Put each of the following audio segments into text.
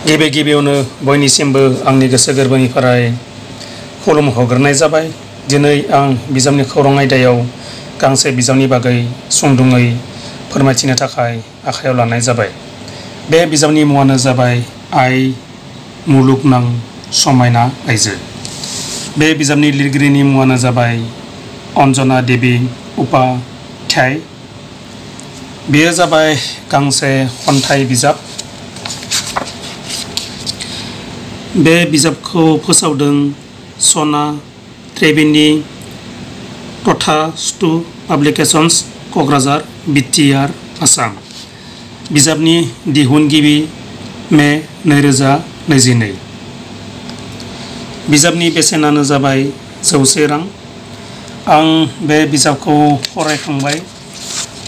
गिबि गिबियावनो बयनिसिमबो आंनि गोसो गोरबोनिफ्राय खुलुम हरग्रोनाय जाबाय। दिनै आं बिजाबनि खौरां आयदायाव गांसे बिजाबनि बागै सुंदुङै फोरमायथिनो थाखाय आखायाव लानाय जाबाय। बे बिजाबनि मुङानो जाबाय आइ मुलुगनां समायना आइजो। बे बिजाबनि लिरगिरिनि मुङानो जाबाय अन्जना देवी उपाध्याय। बेयो जाबाय गांसे खन्थाइ बिजाब। बे बिजाबखौ फोसावदों सना त्रिवेणी तथास्तु पाब्लिकेशन्स क'क्राझार बिटिआर आसाम। बिजाबनि दिहुनगिरि मे 2022। बिजाबनि बेसेनानो जाबाय 100 रां। आं बे बिजाबखौ फरायखांबाय,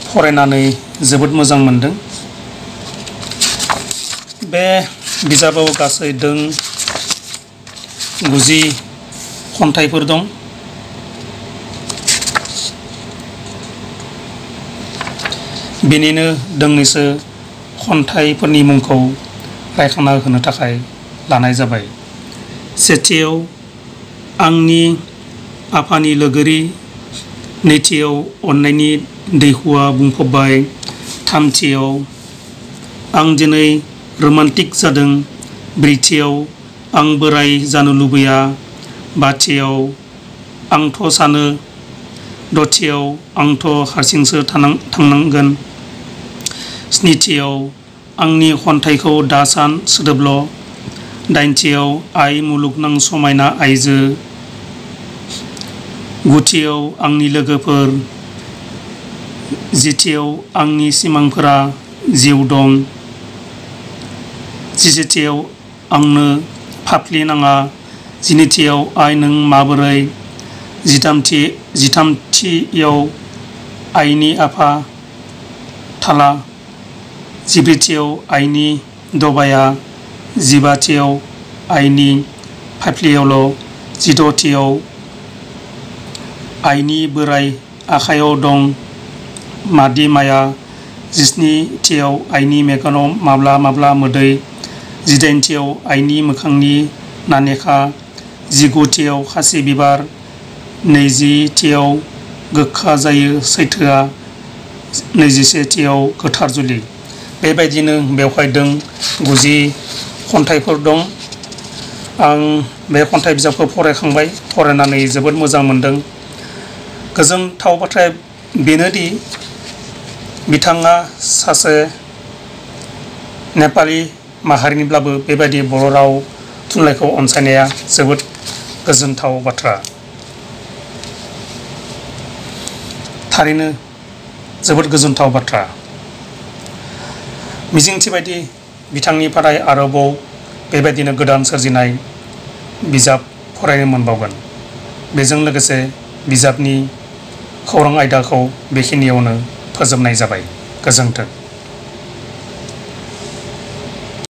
फरायनानै जोबोद मोजां मोनदों। बे बिजाबाव गासै 90 खन्थाइफोर दं। बेनिनो दोंनैसो खन्थाइफोरनि मुंखौ रायखांना होनो थाखाय लानाय जाबाय। सेथियाव आंनि आफानि लोगोरि, नैथियाव अननायनि दैहुआ बुंफबबाय, थामथियाव आं दिनै रमान्टिक जादों, ब्रैथियाव आं बोराय जानो लुबैया, बाथियाव आंथ' सानो, दथियाव आंथ' हारसिंसो थांनांगोन, स्निथियाव आंनि खन्थाइखौ दा सान सोदोबल', दाइनथियाव आइ मुलुगनां समायना आइजो, गुथियाव आंनि लोगोफोर, जिथियाव आंनि सिमांफोरा जिउ दं, जिसेथियाव आंनो फाफ्लि नाङा, जिनैथियाव आइ नों माबोरै, जिथामथियाव आइनि आफा थाला, जिब्रैथियाव आइनि दबाया, जिबाथियाव आइनि फाफ्लियावल', जिद'थियाव आइनि बोराय आखाइयाव दं मादि माया, जिस्निथियाव आइनि मेगनाव माब्ला माब्ला मोदै, जिदाइनथियाव आइनि मोखांनि नानेखा, जिगुथियाव खासि बिबार, नैजिथियाव गोखा जायो सैथोआ, नैजिसेथियाव गोथार जुलि। बेबायदिनो बेवहाय 90 खन्थाइफोर दं। आं बे खन्थाइ बिजाबखौ फरायखांबाय, फरायनानै जोबोद मोजां मोनदों। गोजोनथाव बाथ्राया बेनोदि बिथाङा सासे नेपालि माहारिनिब्लाबो बेबायदि बर' राव थुनलाइखौ अनसायनाया जोबोद गोजोनथाव बाथ्रा। थारैनो जोबोद गोजोनथाव बाथ्रा। मिजिंथिबायदि बिथांनिफ्राय आरोबाव बेबायदिनो गोदान सोरजिनाय बिजाब फरायनो मोनबावगोन। बेजों लोगोसे बिजाबनि खौरां आयदाखौ बेखिनियावनो फोजोबनाय जाबाय। गोजोन्थों।